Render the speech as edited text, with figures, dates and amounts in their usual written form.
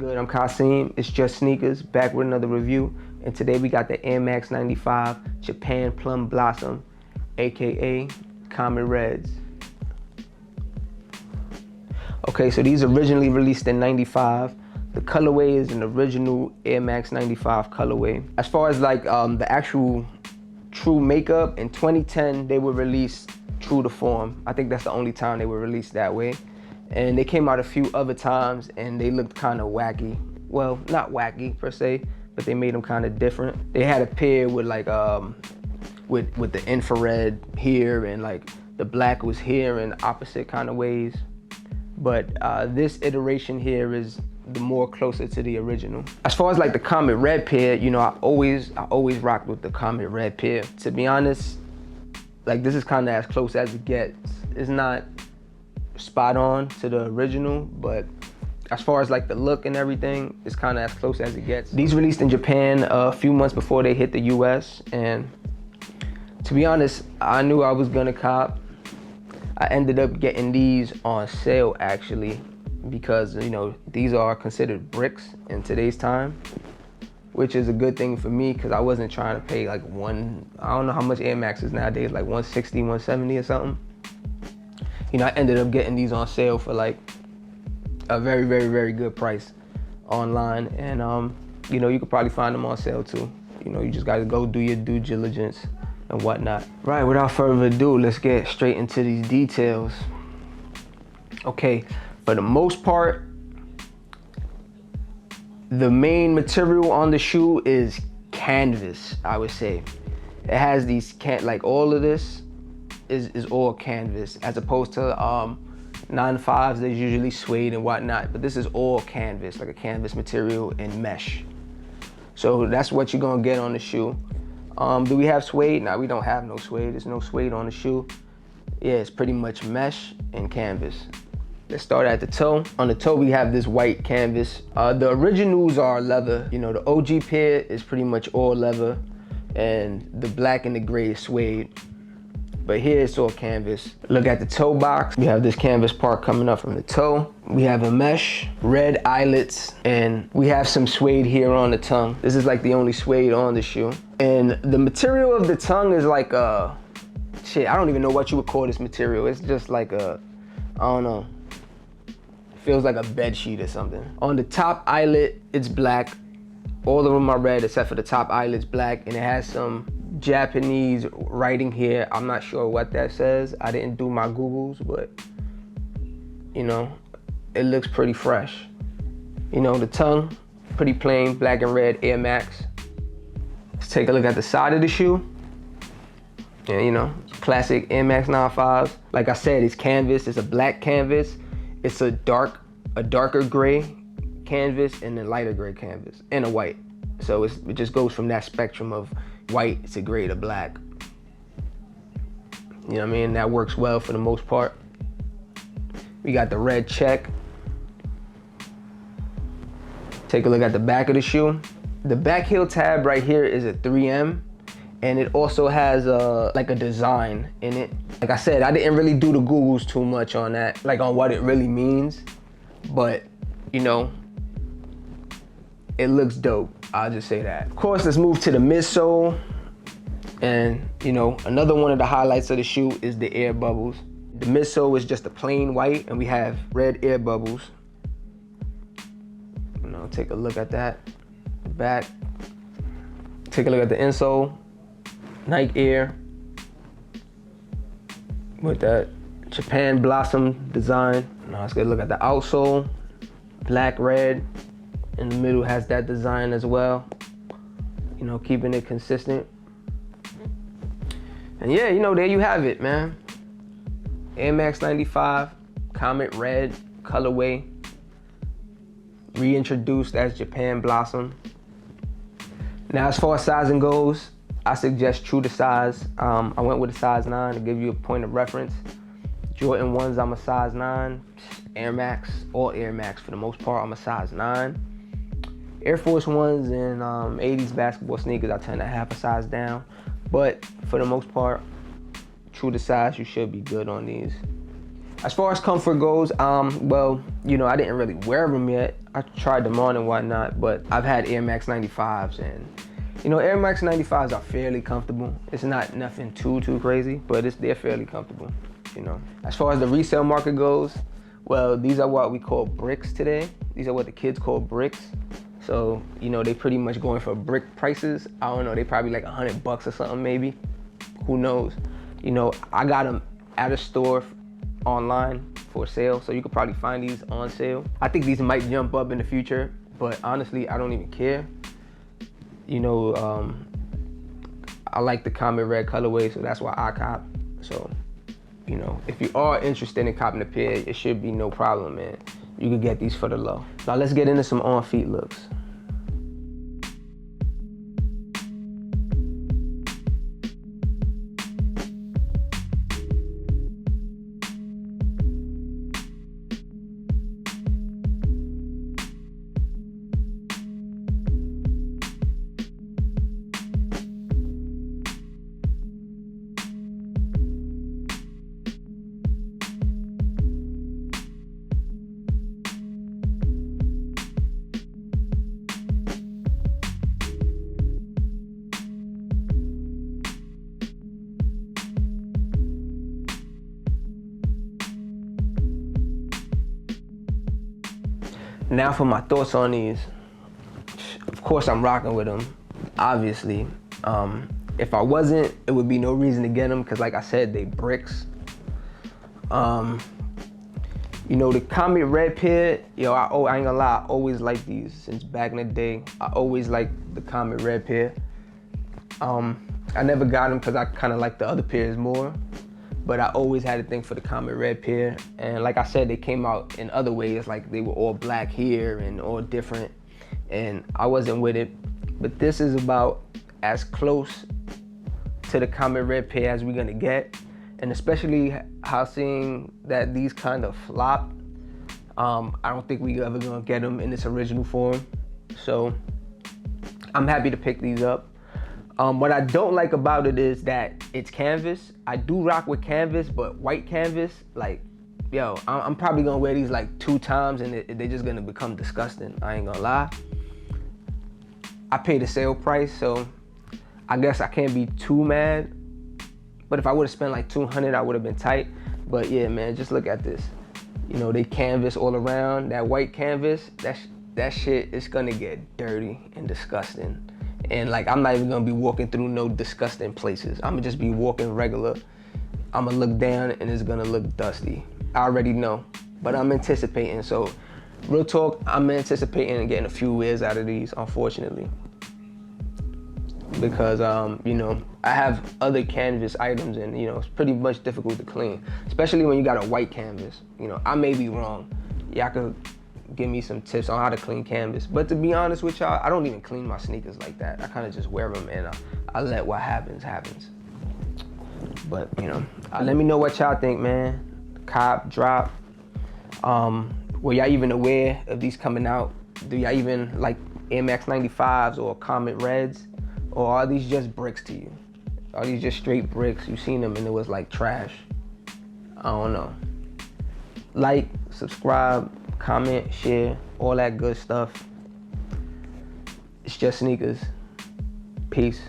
good? I'm Kasim. It's Just Sneakers, back with another review. And today we got the Air Max 95 Japan Plum Blossom, aka Comet Reds. Okay, so these originally released in 95. The colorway is an original Air Max 95 colorway. As far as like the actual true makeup, in 2010 they were released true to form. I think that's the only time they were released that way. And they came out a few other times and they looked kind of wacky. Well, not wacky per se, but they made them kind of different. They had a pair with like with the infrared here, and like the black was here in opposite kind of ways. But this iteration here is the more closer to the original. As far as like the Comet Red pair, you know, I always rocked with the Comet Red pair. To be honest, like this is kind of as close as it gets. It's not spot on to the original, but as far as like the look and everything, it's kind of as close as it gets. These released in Japan a few months before they hit the US, and to be honest, I knew I was gonna cop. I ended up getting these on sale actually, because you know these are considered bricks in today's time, which is a good thing for me because I wasn't trying to pay like I don't know how much Air Max is nowadays, like 160, 170 or something. You know, I ended up getting these on sale for like a very, very, very good price online, and you know, you could probably find them on sale too. You know, you just gotta go do your due diligence and whatnot. Right, without further ado, let's get straight into these details. Okay, for the most part, the main material on the shoe is canvas, I would say. It has these, like all of this is all canvas, as opposed to 9.5s, they're usually suede and whatnot, but this is all canvas, like a canvas material and mesh. So that's what you're gonna get on the shoe. Do we have suede? No, we don't have no suede. There's no suede on the shoe. Yeah, it's pretty much mesh and canvas. Let's start at the toe. On the toe, we have this white canvas. The originals are leather. You know, the OG pair is pretty much all leather, and the black and the gray is suede. But here it's all canvas. Look at the toe box. We have this canvas part coming up from the toe. We have a mesh, red eyelets, and we have some suede here on the tongue. This is like the only suede on the shoe. And the material of the tongue is like shit, I don't even know what you would call this material. It's just like I don't know. Feels like a bed sheet or something. On the top eyelet, it's black. All of them are red except for the top eyelet's black, and it has some Japanese writing here. I'm not sure what that says. I didn't do my Googles, but you know, it looks pretty fresh. You know, the tongue, pretty plain, black and red Air Max. Let's take a look at the side of the shoe. Yeah, you know, classic Air Max 95s. Like I said, it's canvas. It's a black canvas. It's a darker gray canvas and a lighter gray canvas and a white. So it just goes from that spectrum of white to gray to black. You know what I mean? That works well for the most part. We got the red check. Take a look at the back of the shoe. The back heel tab right here is a 3M, and it also has like a design in it. Like I said, I didn't really do the Googles too much on that, like on what it really means, but you know, it looks dope. I'll just say that. Of course, let's move to the midsole. And you know, another one of the highlights of the shoe is the air bubbles. The midsole is just a plain white, and we have red air bubbles. You know, take a look at that. The back. Take a look at the insole. Nike Air with that Japan Blossom design. Now let's get a look at the outsole. Black, red. In the middle has that design as well. You know, keeping it consistent. And yeah, you know, there you have it, man. Air Max 95, Comet Red colorway. Reintroduced as Japan Blossom. Now, as far as sizing goes, I suggest true to size. I went with a size 9 to give you a point of reference. Jordan 1s, I'm a size 9. Air Max, all Air Max for the most part, I'm a size 9. Air Force 1s and 80s basketball sneakers, I tend to have a size down. But for the most part, true to size, you should be good on these. As far as comfort goes, well, you know, I didn't really wear them yet. I tried them on and whatnot, but I've had Air Max 95s, and you know, Air Max 95s are fairly comfortable. It's not nothing too crazy, but they're fairly comfortable, you know. As far as the resale market goes, well, these are what we call bricks today. These are what the kids call bricks. So, you know, they pretty much going for brick prices. I don't know, they probably like $100 or something maybe. Who knows? You know, I got them at a store online for sale, so you could probably find these on sale. I think these might jump up in the future, but honestly, I don't even care. You know, I like the Comet red colorway, so that's why I cop. So, you know, if you are interested in copping a pair, it should be no problem, man. You could get these for the low. Now let's get into some on-feet looks. Now for my thoughts on these. Of course I'm rocking with them, obviously. If I wasn't, it would be no reason to get them, because like I said, they bricks. You know, the Comet red pair, yo, I ain't gonna lie, I always liked these since back in the day. I always liked the Comet red pair. I never got them because I kind of like the other pairs more, but I always had a thing for the Comet red pair. And like I said, they came out in other ways, like they were all black here and all different, and I wasn't with it. But this is about as close to the Comet red pair as we're gonna get. And especially how seeing that these kind of flop, I don't think we ever gonna get them in its original form. So I'm happy to pick these up. What I don't like about it is that it's canvas. I do rock with canvas, but white canvas, like, yo, I'm probably gonna wear these like 2 times and they're just gonna become disgusting. I ain't gonna lie. I paid the sale price, so I guess I can't be too mad. But if I would have spent like $200, I would have been tight. But yeah, man, just look at this. You know, they canvas all around. That white canvas, that shit is gonna get dirty and disgusting. And like, I'm not even gonna be walking through no disgusting places. I'm gonna just be walking regular. I'm gonna look down and it's gonna look dusty. I already know, but I'm anticipating. So real talk, I'm anticipating getting a few wears out of these, unfortunately. Because, you know, I have other canvas items and, you know, it's pretty much difficult to clean, especially when you got a white canvas. You know, I may be wrong. Y'all could give me some tips on how to clean canvas. But to be honest with y'all, I don't even clean my sneakers like that. I kind of just wear them and I let what happens. But, you know, let me know what y'all think, man. Cop, drop. Were y'all even aware of these coming out? Do y'all even like Air Max 95s or Comet Reds? Or are these just bricks to you? Are these just straight bricks? You seen them and it was like trash? I don't know. Like, subscribe, comment, share, all that good stuff. It's just sneakers. Peace.